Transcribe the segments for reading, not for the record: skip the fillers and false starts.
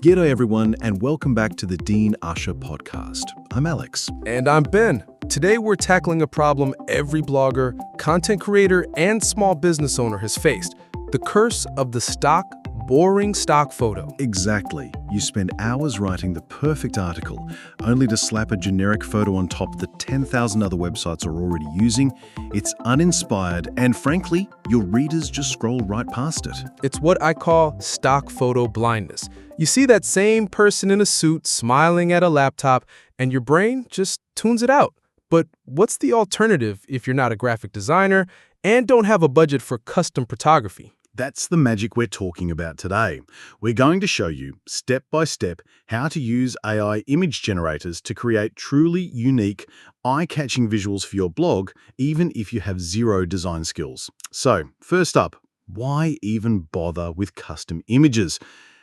G'day everyone, and welcome back to the Dean Usher Podcast. I'm Alex. And I'm Ben. Today we're tackling a problem every blogger, content creator, and small business owner has faced: the curse of the boring stock photo. Exactly. You spend hours writing the perfect article, only to slap a generic photo on top that 10,000 other websites are already using. It's uninspired, and frankly, your readers just scroll right past it. It's what I call stock photo blindness. You see that same person in a suit smiling at a laptop, and your brain just tunes it out. But what's the alternative if you're not a graphic designer and don't have a budget for custom photography? That's the magic we're talking about today. We're going to show you, step by step, how to use AI image generators to create truly unique, eye-catching visuals for your blog, even if you have zero design skills. So, first up, why even bother with custom images?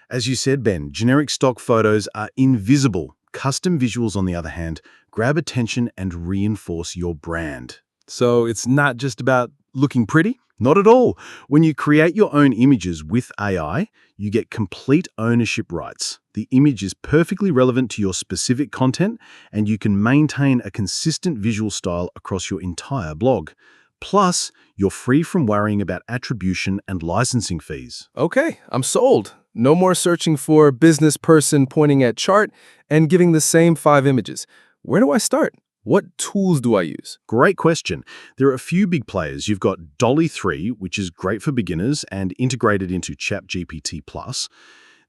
As you said, Ben, generic stock photos are invisible. Custom visuals, on the other hand, grab attention and reinforce your brand. So it's not just about looking pretty? Not at all. When you create your own images with AI, you get complete ownership rights. The image is perfectly relevant to your specific content, and you can maintain a consistent visual style across your entire blog. Plus, you're free from worrying about attribution and licensing fees. Okay, I'm sold. No more searching for business person pointing at chart and giving the same 5 images. Where do I start? What tools do I use? Great question. There are a few big players. You've got DALL-E 3, which is great for beginners and integrated into ChatGPT+.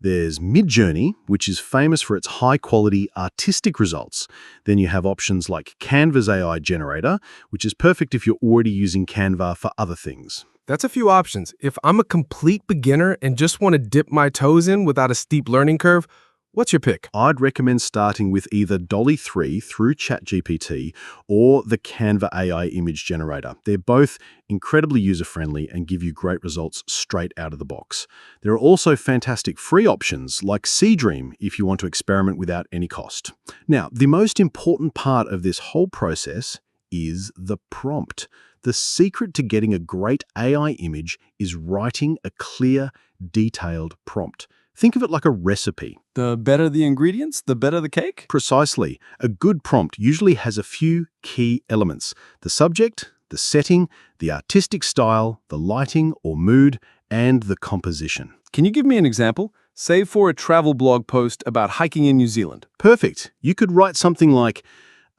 There's Midjourney, which is famous for its high-quality artistic results. Then you have options like Canva's AI generator, which is perfect if you're already using Canva for other things. That's a few options. If I'm a complete beginner and just want to dip my toes in without a steep learning curve, what's your pick? I'd recommend starting with either DALL-E 3 through ChatGPT or the Canva AI image generator. They're both incredibly user-friendly and give you great results straight out of the box. There are also fantastic free options like Seedream if you want to experiment without any cost. Now, the most important part of this whole process is the prompt. The secret to getting a great AI image is writing a clear, detailed prompt. Think of it like a recipe. The better the ingredients, the better the cake? Precisely. A good prompt usually has a few key elements: the subject, the setting, the artistic style, the lighting or mood, and the composition. Can you give me an example? Say for a travel blog post about hiking in New Zealand. Perfect. You could write something like,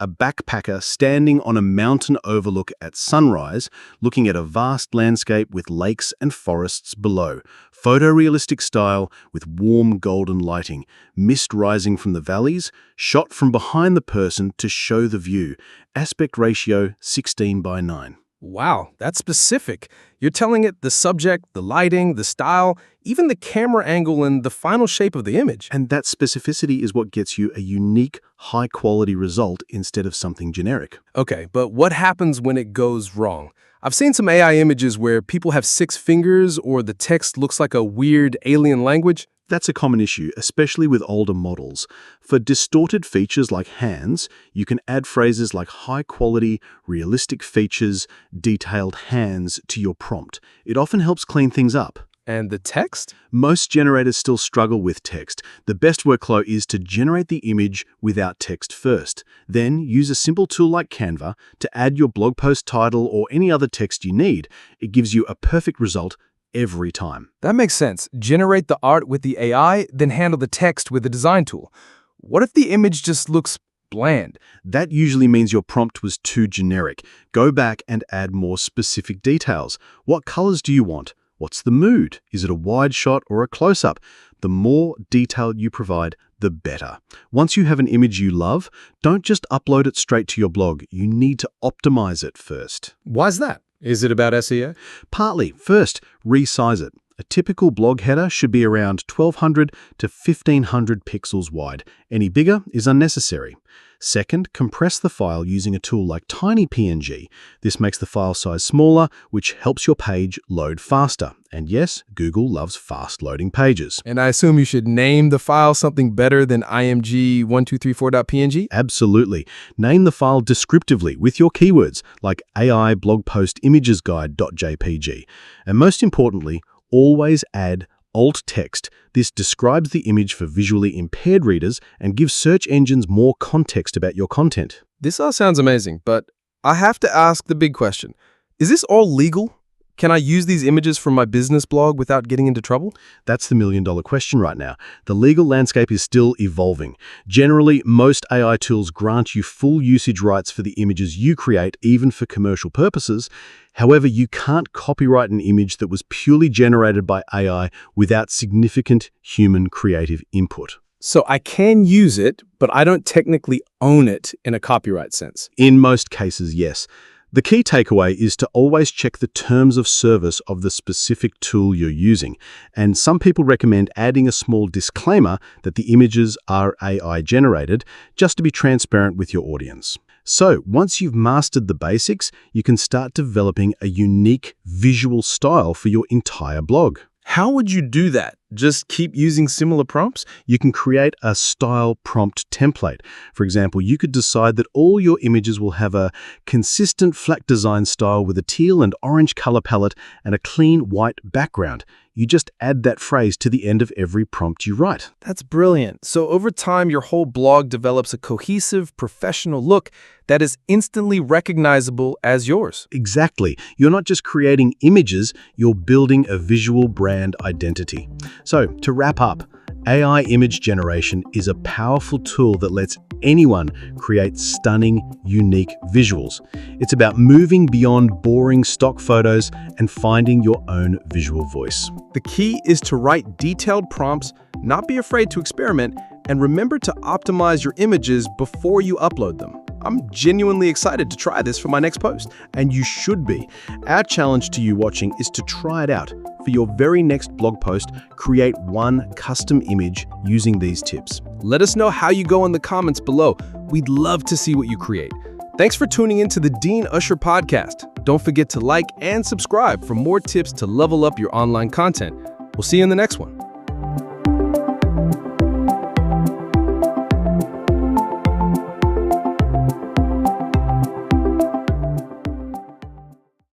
a backpacker standing on a mountain overlook at sunrise, looking at a vast landscape with lakes and forests below. Photorealistic style with warm golden lighting, mist rising from the valleys, shot from behind the person to show the view. Aspect ratio 16:9. Wow, that's specific. You're telling it the subject, the lighting, the style, even the camera angle and the final shape of the image. And that specificity is what gets you a unique, high-quality result instead of something generic. Okay, but what happens when it goes wrong? I've seen some AI images where people have 6 fingers or the text looks like a weird alien language. That's a common issue, especially with older models. For distorted features like hands, you can add phrases like high-quality, realistic features, detailed hands to your prompt. It often helps clean things up. And the text? Most generators still struggle with text. The best workflow is to generate the image without text first. Then use a simple tool like Canva to add your blog post title or any other text you need. It gives you a perfect result every time. That makes sense. Generate the art with the AI, then handle the text with the design tool. What if the image just looks bland? That usually means your prompt was too generic. Go back and add more specific details. What colors do you want? What's the mood? Is it a wide shot or a close-up? The more detail you provide, the better. Once you have an image you love, don't just upload it straight to your blog. You need to optimize it first. Why's that? Is it about SEO? Partly. First, resize it. A typical blog header should be around 1200 to 1500 pixels wide. Any bigger is unnecessary. Second, compress the file using a tool like TinyPNG. This makes the file size smaller, which helps your page load faster. And yes, Google loves fast-loading pages. And I assume you should name the file something better than img1234.png? Absolutely. Name the file descriptively with your keywords like AI blog post images guide.jpg. And most importantly, always add alt text This describes the image for visually impaired readers and gives search engines more context about your content. This all sounds amazing, but I have to ask the big question. Is this all legal? Can I use these images from my business blog without getting into trouble? That's the million-dollar question right now. The legal landscape is still evolving. Generally, most AI tools grant you full usage rights for the images you create, even for commercial purposes. However, you can't copyright an image that was purely generated by AI without significant human creative input. So I can use it, but I don't technically own it in a copyright sense. In most cases, yes. The key takeaway is to always check the terms of service of the specific tool you're using, and some people recommend adding a small disclaimer that the images are AI generated, just to be transparent with your audience. So, once you've mastered the basics, you can start developing a unique visual style for your entire blog. How would you do that? Just keep using similar prompts? You can create a style prompt template. For example, you could decide that all your images will have a consistent flat design style with a teal and orange color palette and a clean white background. You just add that phrase to the end of every prompt you write. That's brilliant. So over time, your whole blog develops a cohesive, professional look that is instantly recognizable as yours. Exactly. You're not just creating images, you're building a visual brand identity. So, to wrap up, AI image generation is a powerful tool that lets anyone create stunning, unique visuals. It's about moving beyond boring stock photos and finding your own visual voice. The key is to write detailed prompts, not be afraid to experiment, and remember to optimize your images before you upload them. I'm genuinely excited to try this for my next post. And you should be. Our challenge to you watching is to try it out. For your very next blog post, create one custom image using these tips. Let us know how you go in the comments below. We'd love to see what you create. Thanks for tuning in to the Dean Usher Podcast. Don't forget to like and subscribe for more tips to level up your online content. We'll see you in the next one.